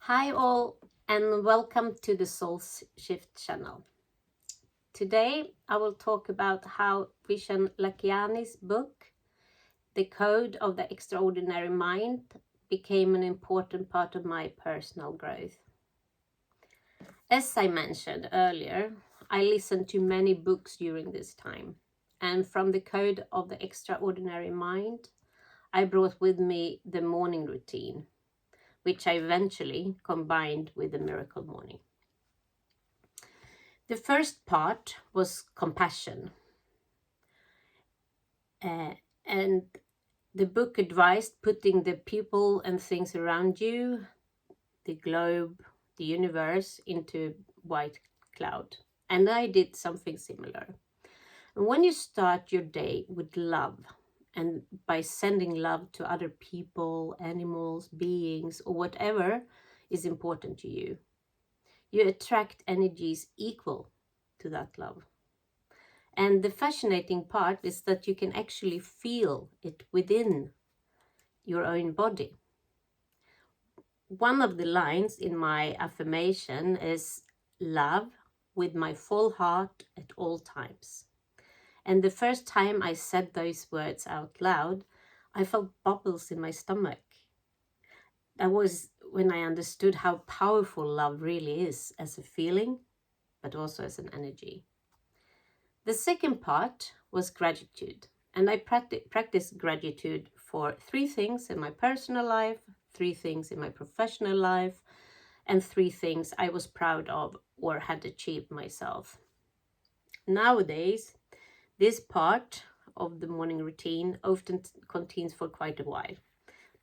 Hi all, and welcome to the Soul Shift channel. Today I will talk about how Vishen Lakhiani's book, The Code of the Extraordinary Mind, became an important part of my personal growth. As I mentioned earlier, I listened to many books during this time, and from The Code of the Extraordinary Mind, I brought with me the morning routine, which I eventually combined with the miracle morning. The first part was compassion. And the book advised putting the people and things around you, the globe, the universe, into white cloud. And I did something similar. And when you start your day with love, and by sending love to other people, animals, beings, or whatever is important to you, you attract energies equal to that love. And the fascinating part is that you can actually feel it within your own body. One of the lines in my affirmation is love with my full heart at all times. And the first time I said those words out loud, I felt bubbles in my stomach. That was when I understood how powerful love really is as a feeling, but also as an energy. The second part was gratitude. And I practiced gratitude for 3 things in my personal life, 3 things in my professional life, and 3 things I was proud of or had achieved myself. Nowadays, this part of the morning routine often continues for quite a while,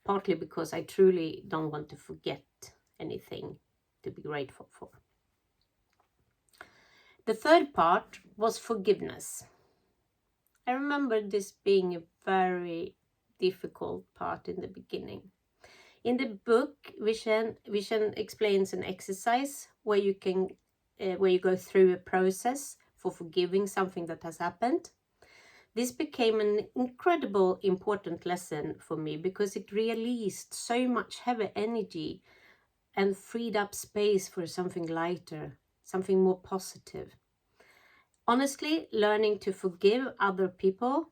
partly because I truly don't want to forget anything to be grateful for. The third part was forgiveness. I remember this being a very difficult part in the beginning. In the book, Vishen explains an exercise where you go through a process for forgiving something that has happened. This became an incredible important lesson for me because it released so much heavy energy and freed up space for something lighter, something more positive. Honestly, learning to forgive other people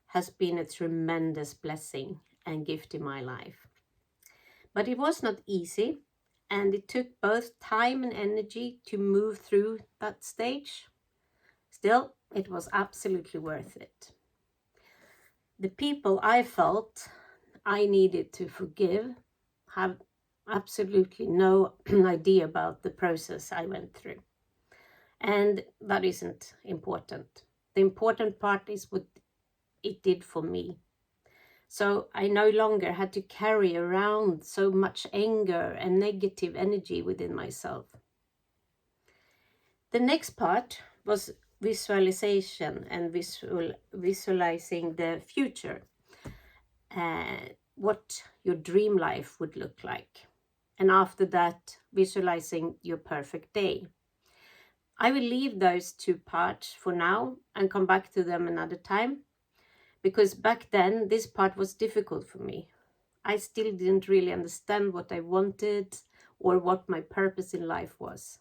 has been a tremendous blessing and gift in my life. But it was not easy, and it took both time and energy to move through that stage. Still, it was absolutely worth it. The people I felt I needed to forgive have absolutely no idea about the process I went through. And that isn't important. The important part is what it did for me. So I no longer had to carry around so much anger and negative energy within myself. The next part was visualization and visualizing the future, what your dream life would look like. And after that, visualizing your perfect day. I will leave those 2 parts for now and come back to them another time, because back then this part was difficult for me. I still didn't really understand what I wanted or what my purpose in life was.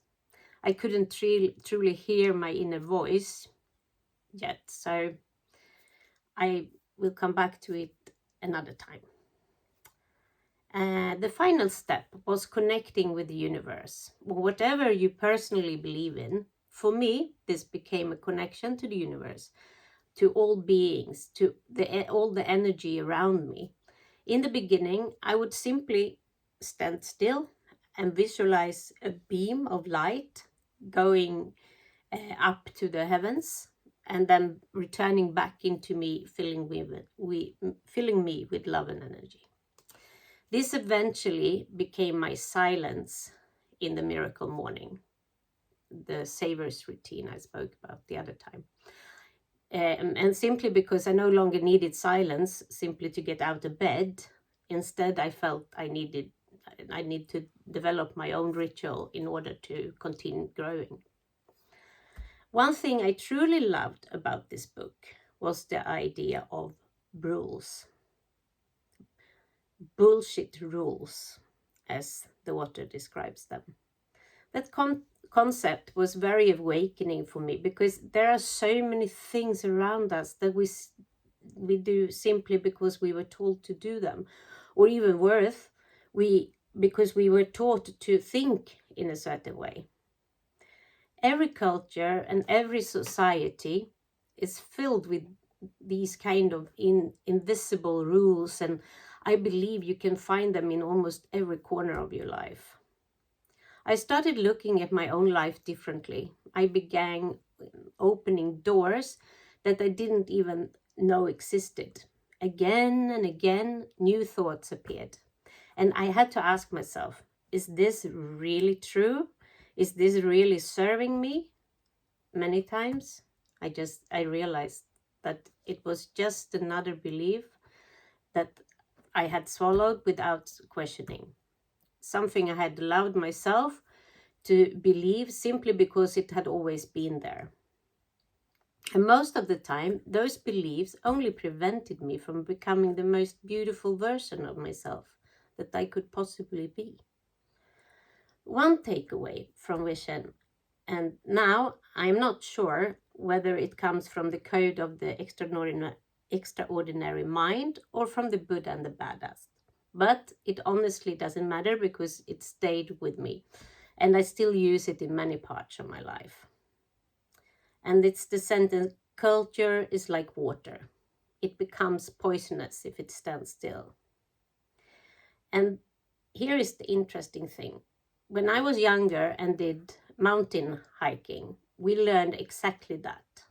I couldn't truly hear my inner voice yet, so I will come back to it another time. The final step was connecting with the universe. Whatever you personally believe in, for me, this became a connection to the universe, to all beings, to all the energy around me. In the beginning, I would simply stand still and visualize a beam of light going up to the heavens and then returning back into me, filling me with love and energy. This eventually became my silence in the miracle morning, the Savers routine I spoke about the other time. And simply because I no longer needed silence simply to get out of bed, instead I felt I need to develop my own ritual in order to continue growing. One thing I truly loved about this book was the idea of rules. Bullshit rules. as the water describes them. That concept was very awakening for me, because there are so many things around us that we do simply because we were told to do them, or even worse, because we were taught to think in a certain way. Every culture and every society is filled with these kind of invisible rules, and I believe you can find them in almost every corner of your life. I started looking at my own life differently. I began opening doors that I didn't even know existed. Again and again, new thoughts appeared. And I had to ask myself, is this really true? Is this really serving me? Many times, I realized that it was just another belief that I had swallowed without questioning. Something I had allowed myself to believe simply because it had always been there. And most of the time, those beliefs only prevented me from becoming the most beautiful version of myself that I could possibly be. One takeaway from Vision, and now I'm not sure whether it comes from the code of the extraordinary mind or from the Buddha and the Badass. But it honestly doesn't matter, because it stayed with me and I still use it in many parts of my life. And it's the sentence, culture is like water. It becomes poisonous if it stands still. And here is the interesting thing. When I was younger and did mountain hiking, we learned exactly that.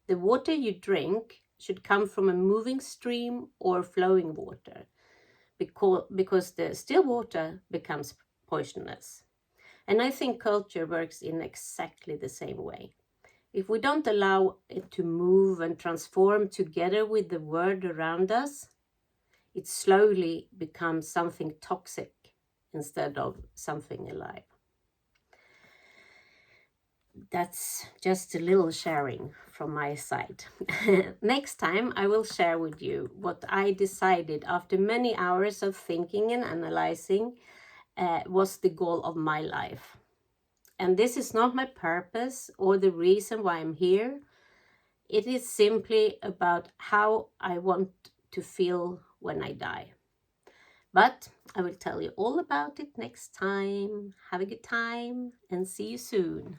The water you drink should come from a moving stream or flowing water, because the still water becomes poisonous. And I think culture works in exactly the same way. If we don't allow it to move and transform together with the world around us, it slowly becomes something toxic instead of something alive. That's just a little sharing from my side. Next time, I will share with you what I decided after many hours of thinking and analyzing was the goal of my life. And this is not my purpose or the reason why I'm here. It is simply about how I want to feel when I die. But I will tell you all about it next time. Have a good time and see you soon.